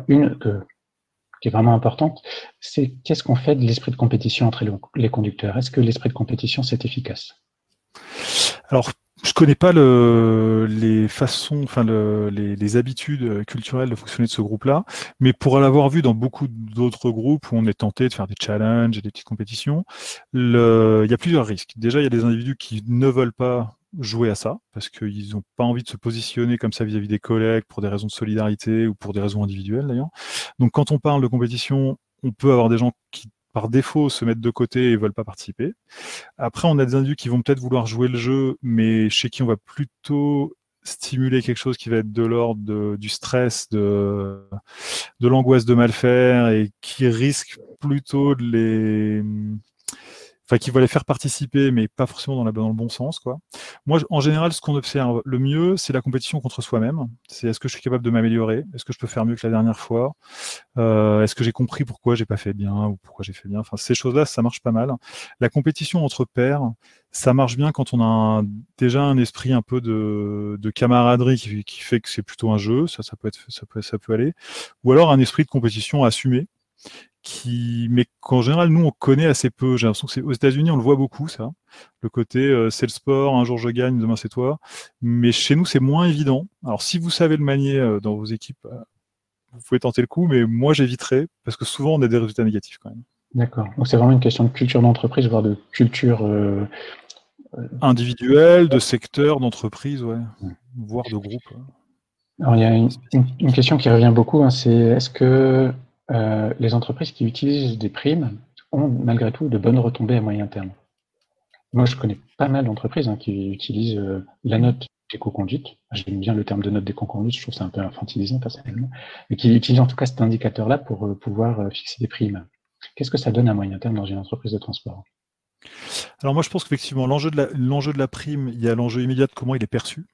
une qui est vraiment importante. C'est qu'est-ce qu'on fait de l'esprit de compétition entre les conducteurs? Est-ce que l'esprit de compétition, c'est efficace? Alors, je connais pas les façons, enfin les habitudes culturelles de fonctionner de ce groupe-là, mais pour l'avoir vu dans beaucoup d'autres groupes où on est tenté de faire des challenges et des petites compétitions, il y a plusieurs risques. Déjà, il y a des individus qui ne veulent pas jouer à ça, parce qu'ils n'ont pas envie de se positionner comme ça vis-à-vis des collègues pour des raisons de solidarité ou pour des raisons individuelles d'ailleurs. Donc quand on parle de compétition, on peut avoir des gens qui par défaut se mettent de côté et veulent pas participer. Après, on a des individus qui vont peut-être vouloir jouer le jeu, mais chez qui on va plutôt stimuler quelque chose qui va être de l'ordre du stress, de l'angoisse de mal faire et qui risque plutôt de les... Enfin, qui va les faire participer, mais pas forcément dans le bon sens, quoi. Moi, en général, ce qu'on observe le mieux, c'est la compétition contre soi-même. C'est est-ce que je suis capable de m'améliorer? Est-ce que je peux faire mieux que la dernière fois? Est-ce que j'ai compris pourquoi j'ai pas fait bien ou pourquoi j'ai fait bien? Enfin, ces choses-là, ça marche pas mal. La compétition entre pairs, ça marche bien quand on a déjà un esprit un peu de camaraderie qui fait que c'est plutôt un jeu. Ça peut aller. Ou alors un esprit de compétition assumé mais qu'en général, nous, on connaît assez peu. J'ai l'impression que aux États-Unis, on le voit beaucoup, ça. Le côté, c'est le sport, un jour je gagne, demain c'est toi. Mais chez nous, c'est moins évident. Alors, si vous savez le manier dans vos équipes, vous pouvez tenter le coup, mais moi, j'éviterai, parce que souvent, on a des résultats négatifs quand même. D'accord. Donc, c'est vraiment une question de culture d'entreprise, voire de culture... individuelle, de secteur, d'entreprise, ouais. Voire de groupe. Alors, il y a une question qui revient beaucoup, hein, c'est est-ce que les entreprises qui utilisent des primes ont malgré tout de bonnes retombées à moyen terme? Moi, je connais pas mal d'entreprises qui utilisent la note d'éco-conduite. J'aime bien le terme de note d'éco-conduite, je trouve ça un peu infantilisant personnellement, mais qui utilisent en tout cas cet indicateur-là pour pouvoir fixer des primes. Qu'est-ce que ça donne à moyen terme dans une entreprise de transport? Alors moi, je pense qu'effectivement, l'enjeu de la prime, il y a l'enjeu immédiat de comment il est perçu.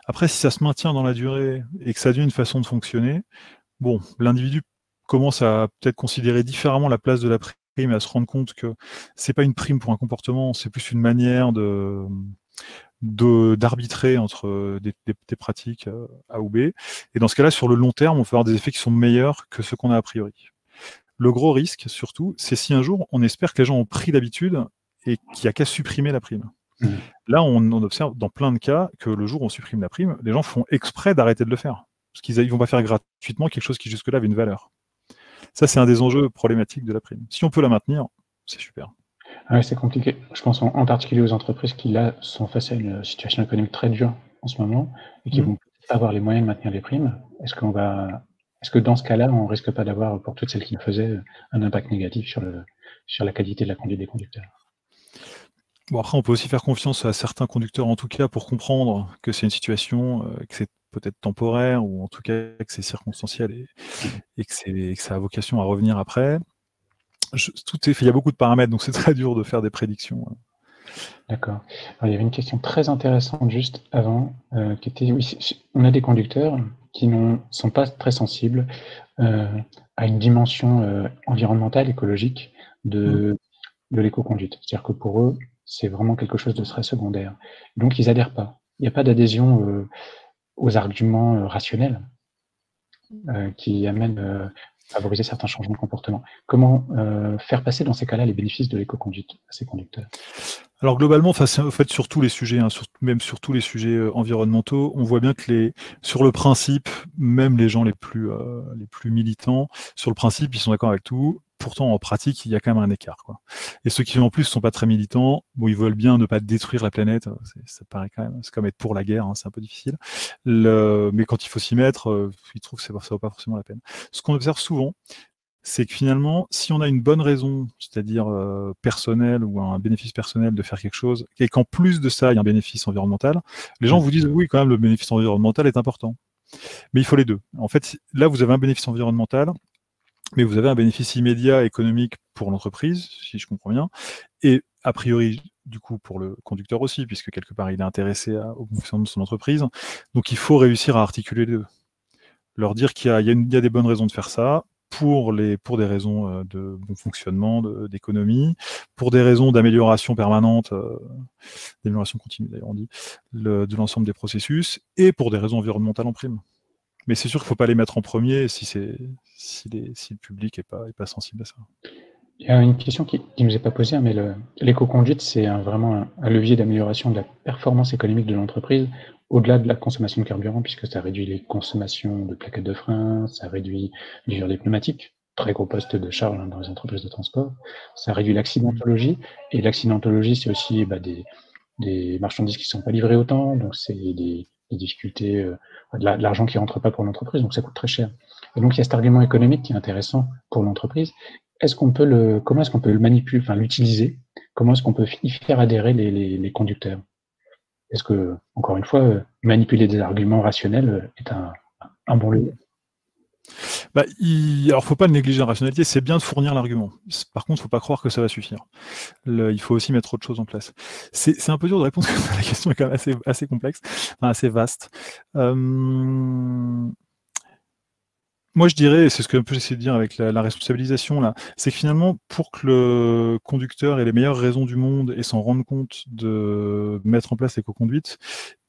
Après, si ça se maintient dans la durée et que ça devient une façon de fonctionner, bon, l'individu commence à peut-être considérer différemment la place de la prime et à se rendre compte que c'est pas une prime pour un comportement, c'est plus une manière d'arbitrer entre des pratiques A ou B. Et dans ce cas-là, sur le long terme, on peut avoir des effets qui sont meilleurs que ceux qu'on a a priori. Le gros risque, surtout, c'est si un jour, on espère que les gens ont pris l'habitude et qu'il n'y a qu'à supprimer la prime. Là, on observe dans plein de cas que le jour où on supprime la prime, les gens font exprès d'arrêter de le faire. Parce qu'ils ne vont pas faire gratuitement quelque chose qui jusque-là avait une valeur. Ça, c'est un des enjeux problématiques de la prime. Si on peut la maintenir, c'est super. Ouais, c'est compliqué. Je pense en particulier aux entreprises qui, là, sont face à une situation économique très dure en ce moment et qui vont pas avoir les moyens de maintenir les primes. Est-ce que dans ce cas-là, on risque pas d'avoir, pour toutes celles qui le faisaient, un impact négatif sur la qualité de la conduite des conducteurs? Bon, après, on peut aussi faire confiance à certains conducteurs, en tout cas, pour comprendre que c'est une situation, que c'est peut-être temporaire, ou en tout cas que c'est circonstanciel et que ça a vocation à revenir après. Tout est fait, il y a beaucoup de paramètres, donc c'est très dur de faire des prédictions. D'accord. Alors, il y avait une question très intéressante juste avant, qui était, oui, on a des conducteurs qui ne sont pas très sensibles à une dimension environnementale, écologique de l'éco-conduite. C'est-à-dire que pour eux, c'est vraiment quelque chose de très secondaire. Donc, ils adhèrent pas. Il n'y a pas d'adhésion aux arguments rationnels qui amènent à favoriser certains changements de comportement. Comment faire passer dans ces cas-là les bénéfices de l'éco-conduite à ces conducteurs? Alors globalement, en fait, sur tous les sujets, hein, même sur tous les sujets environnementaux, on voit bien que sur le principe, même les gens les plus militants, sur le principe, ils sont d'accord avec tout. Pourtant, en pratique, il y a quand même un écart, quoi. Et ceux qui en plus sont pas très militants, bon, ils veulent bien ne pas détruire la planète. Ça paraît quand même, c'est comme être pour la guerre, hein, c'est un peu difficile. Mais quand il faut s'y mettre, ils trouvent que ça vaut pas forcément la peine. Ce qu'on observe souvent, c'est que finalement, si on a une bonne raison, c'est-à-dire personnelle ou un bénéfice personnel de faire quelque chose, et qu'en plus de ça, il y a un bénéfice environnemental, les gens vous disent oui, quand même, le bénéfice environnemental est important. Mais il faut les deux. En fait, là, vous avez un bénéfice environnemental, mais vous avez un bénéfice immédiat économique pour l'entreprise, si je comprends bien, et a priori, du coup, pour le conducteur aussi, puisque quelque part, il est intéressé au fonctionnement de son entreprise. Donc, il faut réussir à articuler les deux. leur dire qu'il y a des bonnes raisons de faire ça, pour des raisons de bon fonctionnement, d'économie, pour des raisons d'amélioration permanente, d'amélioration continue d'ailleurs on dit, de l'ensemble des processus, et pour des raisons environnementales en prime. Mais c'est sûr qu'il ne faut pas les mettre en premier si le public n'est pas sensible à ça. Il y a une question qui ne nous est pas posée, mais l'éco-conduite, c'est vraiment un levier d'amélioration de la performance économique de l'entreprise, au-delà de la consommation de carburant, puisque ça réduit les consommations de plaquettes de frein, ça réduit l'usure des pneumatiques, très gros poste de charge dans les entreprises de transport, ça réduit l'accidentologie, et l'accidentologie, c'est aussi des marchandises qui ne sont pas livrées au temps, donc c'est des difficultés, de l'argent qui ne rentre pas pour l'entreprise, donc ça coûte très cher. Et donc il y a cet argument économique qui est intéressant pour l'entreprise. Comment est-ce qu'on peut le manipuler, enfin l'utiliser? Comment est-ce qu'on peut y faire adhérer les conducteurs? Est-ce que, encore une fois, manipuler des arguments rationnels est un bon levier? Alors, faut pas négliger la rationalité, c'est bien de fournir l'argument. Par contre, faut pas croire que ça va suffire. Il faut aussi mettre autre chose en place. C'est un peu dur de répondre, la question est quand même assez complexe, enfin, assez vaste. Moi, je dirais, c'est ce que j'essaie de dire avec la responsabilisation, là, c'est que finalement, pour que le conducteur ait les meilleures raisons du monde et s'en rende compte de mettre en place l'éco-conduite,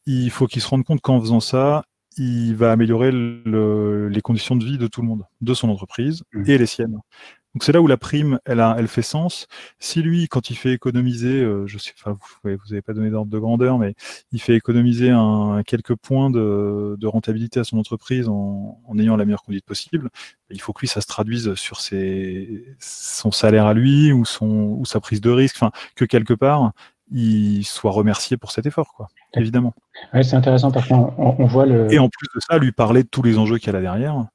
il faut qu'il se rende compte qu'en faisant ça, il va améliorer les conditions de vie de tout le monde, de son entreprise et les siennes. Donc c'est là où la prime, elle fait sens. Si lui, quand il fait économiser, vous n'avez pas donné d'ordre de grandeur, mais il fait économiser quelques points de rentabilité à son entreprise en ayant la meilleure conduite possible, il faut que lui, ça se traduise sur son salaire à lui ou sa prise de risque, enfin, que quelque part, il soit remercié pour cet effort, quoi, évidemment. Ouais, c'est intéressant parce qu'on voit Et en plus de ça, lui parler de tous les enjeux qu'il y a là derrière,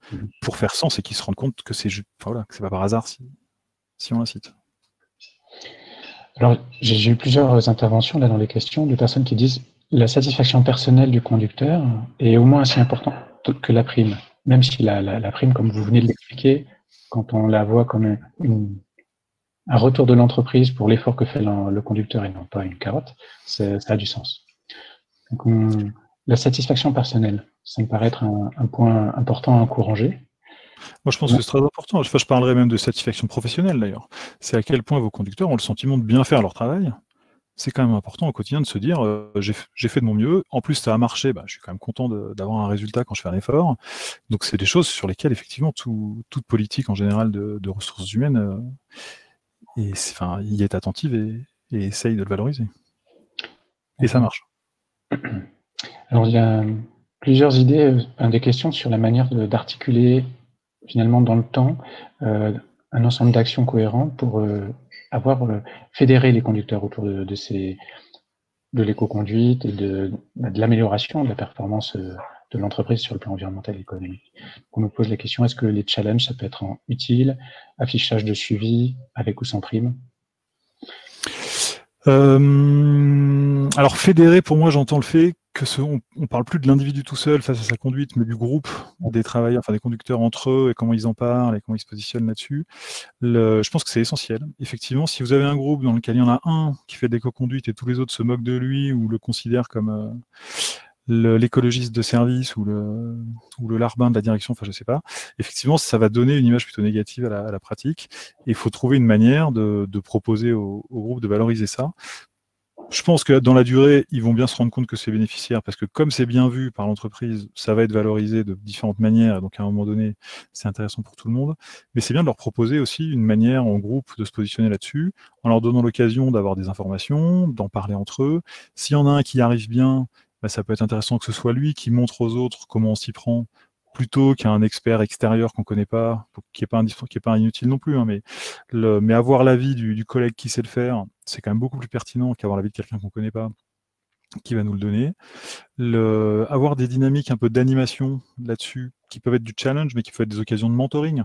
pour faire sens et qu'il se rende compte que c'est pas par hasard si on l'incite. Alors, j'ai eu plusieurs interventions là dans les questions de personnes qui disent la satisfaction personnelle du conducteur est au moins aussi importante que la prime. Même si la prime, comme vous venez de l'expliquer, quand on la voit comme un retour de l'entreprise pour l'effort que fait le conducteur et non pas une carotte, ça a du sens. Donc, la satisfaction personnelle, ça me paraît être un point important à encourager. Moi, je pense que c'est très important. Je parlerai même de satisfaction professionnelle, d'ailleurs. C'est à quel point vos conducteurs ont le sentiment de bien faire leur travail. C'est quand même important au quotidien de se dire j'ai fait de mon mieux. En plus, ça a marché. Je suis quand même content d'avoir un résultat quand je fais un effort. Donc, c'est des choses sur lesquelles, effectivement, toute politique en général de ressources humaines y est attentive et essaye de le valoriser. Et ça marche. Alors, il y a plusieurs idées, des questions sur la manière d'articuler finalement dans le temps un ensemble d'actions cohérentes pour fédérer les conducteurs autour de l'éco-conduite et de l'amélioration de la performance de l'entreprise sur le plan environnemental et économique. On nous pose la question, est-ce que les challenges, ça peut être utile, affichage de suivi, avec ou sans prime? Alors fédérer, pour moi, j'entends le fait que on parle plus de l'individu tout seul face à sa conduite, mais du groupe des travailleurs, enfin des conducteurs entre eux et comment ils en parlent et comment ils se positionnent là-dessus. Je pense que c'est essentiel. Effectivement, si vous avez un groupe dans lequel il y en a un qui fait de l'éco-conduite et tous les autres se moquent de lui ou le considèrent comme l'écologiste de service ou le larbin de la direction, enfin je sais pas, effectivement ça va donner une image plutôt négative à la pratique et il faut trouver une manière de proposer au groupe de valoriser ça. Je pense que dans la durée, ils vont bien se rendre compte que c'est bénéficiaire parce que comme c'est bien vu par l'entreprise, ça va être valorisé de différentes manières, donc à un moment donné, c'est intéressant pour tout le monde. Mais c'est bien de leur proposer aussi une manière en groupe de se positionner là-dessus, en leur donnant l'occasion d'avoir des informations, d'en parler entre eux. S'il y en a un qui arrive bien, ça peut être intéressant que ce soit lui qui montre aux autres comment on s'y prend, plutôt qu'un expert extérieur qu'on ne connaît pas, qui n'est pas inutile non plus, hein, mais avoir l'avis du collègue qui sait le faire, c'est quand même beaucoup plus pertinent qu'avoir l'avis de quelqu'un qu'on ne connaît pas, qui va nous le donner. Avoir des dynamiques un peu d'animation là-dessus, qui peuvent être du challenge, mais qui peuvent être des occasions de mentoring.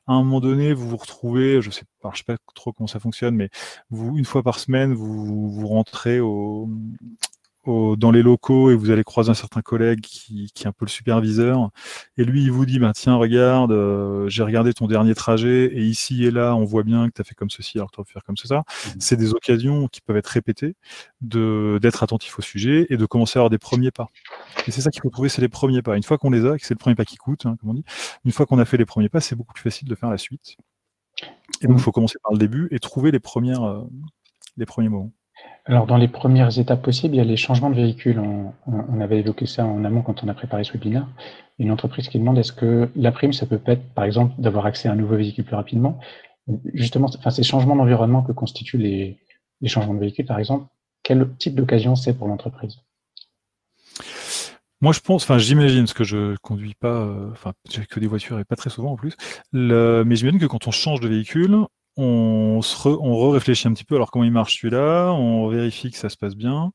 À un moment donné, vous vous retrouvez, je sais pas trop comment ça fonctionne, mais une fois par semaine, vous rentrez dans les locaux et vous allez croiser un certain collègue qui est un peu le superviseur, et lui, il vous dit, ben, tiens, regarde, j'ai regardé ton dernier trajet, et ici et là, on voit bien que tu as fait comme ceci, alors que tu aurais pu faire comme ça. C'est des occasions qui peuvent être répétées d'être attentif au sujet et de commencer à avoir des premiers pas. Et c'est ça qu'il faut trouver, c'est les premiers pas. Une fois qu'on les a, que c'est le premier pas qui coûte, hein, comme on dit, une fois qu'on a fait les premiers pas, c'est beaucoup plus facile de faire la suite. Et donc, il faut commencer par le début et trouver les premiers moments. Alors, dans les premières étapes possibles, il y a les changements de véhicule. On avait évoqué ça en amont quand on a préparé ce webinaire. Une entreprise qui demande est-ce que la prime, ça peut être, par exemple, d'avoir accès à un nouveau véhicule plus rapidement. Justement, enfin, ces changements d'environnement que constituent les changements de véhicule, par exemple, quel type d'occasion c'est pour l'entreprise? Moi, je pense, enfin, j'imagine, parce que je conduis pas, enfin, j'ai que des voitures et pas très souvent en plus, mais j'imagine que quand on change de véhicule, on réfléchit un petit peu, alors comment il marche celui-là, on vérifie que ça se passe bien,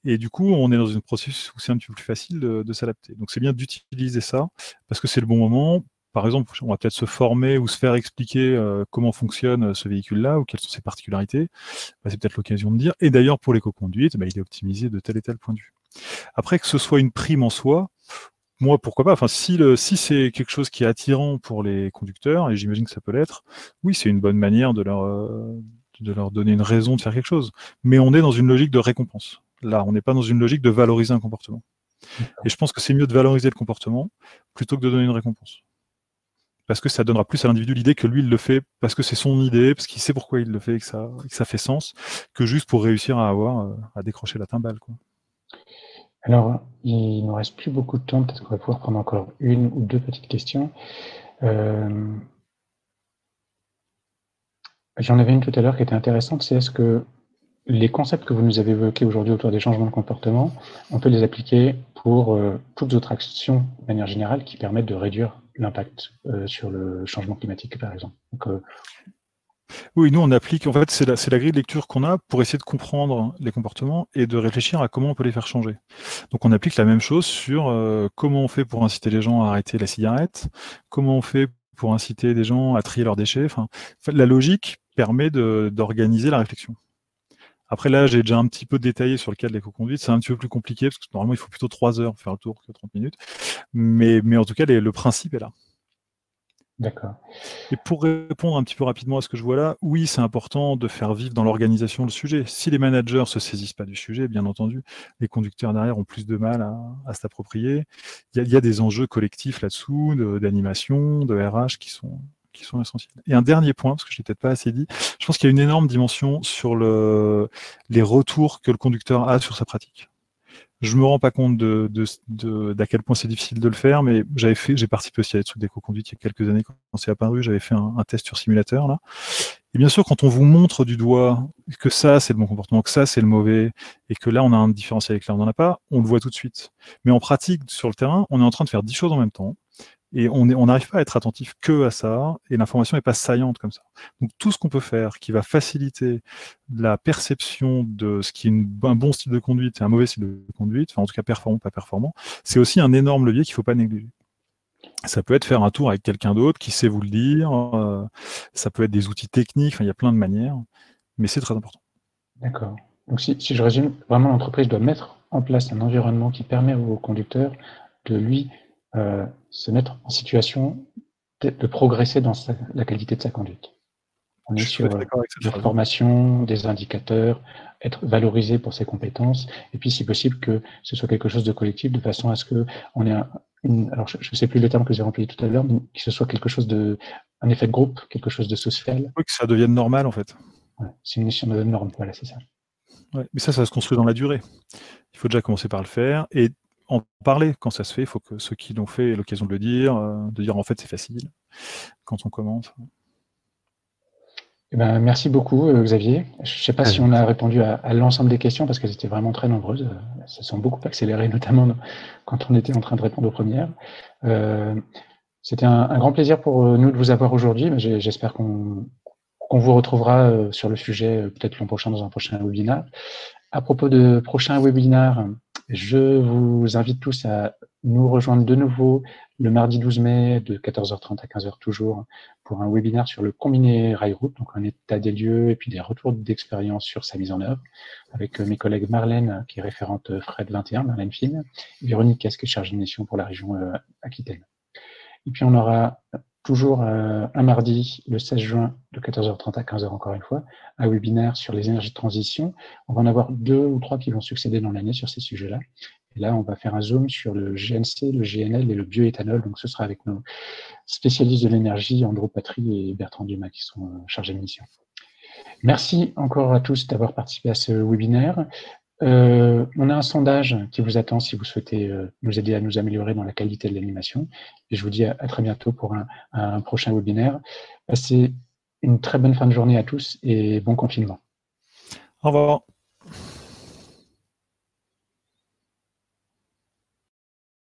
et du coup, on est dans un processus où c'est un petit peu plus facile de s'adapter. Donc, c'est bien d'utiliser ça, parce que c'est le bon moment. Par exemple, on va peut-être se former ou se faire expliquer comment fonctionne ce véhicule-là, ou quelles sont ses particularités. Bah, c'est peut-être l'occasion de dire. Et d'ailleurs, pour l'éco-conduite, bah, il est optimisé de tel et tel point de vue. Après, que ce soit une prime en soi, moi, pourquoi pas. Enfin, si c'est quelque chose qui est attirant pour les conducteurs, et j'imagine que ça peut l'être, oui, c'est une bonne manière de leur donner une raison de faire quelque chose. Mais on est dans une logique de récompense. Là, on n'est pas dans une logique de valoriser un comportement. Et je pense que c'est mieux de valoriser le comportement plutôt que de donner une récompense. Parce que ça donnera plus à l'individu l'idée que lui, il le fait parce que c'est son idée, parce qu'il sait pourquoi il le fait et que ça fait sens, que juste pour réussir à décrocher la timbale, quoi. Alors, il ne nous reste plus beaucoup de temps, peut-être qu'on va pouvoir prendre encore une ou deux petites questions. J'en avais une tout à l'heure qui était intéressante, c'est est-ce que les concepts que vous nous avez évoqués aujourd'hui autour des changements de comportement, on peut les appliquer pour toutes autres actions de manière générale qui permettent de réduire l'impact sur le changement climatique, par exemple. Donc, oui, nous, on applique, en fait, c'est la grille de lecture qu'on a pour essayer de comprendre les comportements et de réfléchir à comment on peut les faire changer. Donc, on applique la même chose sur comment on fait pour inciter les gens à arrêter la cigarette, comment on fait pour inciter les gens à trier leurs déchets. Enfin, la logique permet d'organiser la réflexion. Après, là, j'ai déjà un petit peu détaillé sur le cas de l'éco-conduite. C'est un petit peu plus compliqué parce que normalement, il faut plutôt 3 heures pour faire le tour que 30 minutes. Mais en tout cas, le principe est là. d'accord. Et pour répondre un petit peu rapidement à ce que je vois là, oui, c'est important de faire vivre dans l'organisation le sujet. Si les managers ne se saisissent pas du sujet, bien entendu, les conducteurs derrière ont plus de mal à s'approprier. Il y a des enjeux collectifs là-dessous, d'animation, de RH qui sont essentiels. Et un dernier point, parce que je l'ai peut-être pas assez dit, je pense qu'il y a une énorme dimension sur les retours que le conducteur a sur sa pratique. Je me rends pas compte d'à quel point c'est difficile de le faire, mais j'ai participé aussi à des trucs d'éco-conduite il y a quelques années quand c'est apparu, j'avais fait un test sur simulateur, là. Et bien sûr, quand on vous montre du doigt que ça, c'est le bon comportement, que ça, c'est le mauvais, et que là, on a un différentiel avec là, on n'en a pas, on le voit tout de suite. Mais en pratique, sur le terrain, on est en train de faire 10 choses en même temps. Et on n'arrive pas à être attentif que à ça, et l'information n'est pas saillante comme ça. Donc tout ce qu'on peut faire qui va faciliter la perception de ce qui est un bon style de conduite et un mauvais style de conduite, enfin en tout cas performant, pas performant, c'est aussi un énorme levier qu'il ne faut pas négliger. Ça peut être faire un tour avec quelqu'un d'autre qui sait vous le dire, ça peut être des outils techniques, enfin il y a plein de manières, mais c'est très important. D'accord. Donc si je résume, vraiment l'entreprise doit mettre en place un environnement qui permet au conducteur de lui se mettre en situation de progresser dans la qualité de sa conduite. On est sur la formation, des indicateurs, être valorisé pour ses compétences, et puis si possible que ce soit quelque chose de collectif, de façon à ce que on ait alors je ne sais plus le terme que j'ai employé tout à l'heure, mais que ce soit quelque chose un effet de groupe, quelque chose de social. Oui, que ça devienne normal en fait. Ouais, c'est une notion de norme, voilà, c'est ça. Ouais, mais ça se construit dans la durée. Il faut déjà commencer par le faire et en parler quand ça se fait. Il faut que ceux qui l'ont fait aient l'occasion de le dire, en fait c'est facile quand on commence. Eh ben, merci beaucoup, Xavier. Je ne sais pas si on a répondu à l'ensemble des questions parce qu'elles étaient vraiment très nombreuses. Ça s'est beaucoup accéléré, notamment quand on était en train de répondre aux premières. C'était un grand plaisir pour nous de vous avoir aujourd'hui. J'espère qu'on vous retrouvera sur le sujet peut-être l'an prochain dans un prochain webinaire. À propos de prochains webinaires, Je vous invite tous à nous rejoindre de nouveau le mardi 12 mai de 14h30 à 15h toujours pour un webinaire sur le combiné rail-route, donc un état des lieux et puis des retours d'expérience sur sa mise en œuvre, avec mes collègues Marlène, qui est référente Fred 21, Marlène Fine, et Véronique Casque, chargée de mission pour la région Aquitaine. Et puis on aura toujours un mardi, le 16 juin, de 14h30 à 15h encore une fois, un webinaire sur les énergies de transition. On va en avoir 2 ou 3 qui vont succéder dans l'année sur ces sujets-là. Et là, on va faire un zoom sur le GNC, le GNL et le bioéthanol. Donc, ce sera avec nos spécialistes de l'énergie, Andrew Patry et Bertrand Dumas, qui sont chargés de mission. Merci encore à tous d'avoir participé à ce webinaire. On a un sondage qui vous attend si vous souhaitez nous aider à nous améliorer dans la qualité de l'animation. Et je vous dis à très bientôt pour un prochain webinaire. Passez une très bonne fin de journée à tous et bon confinement. Au revoir.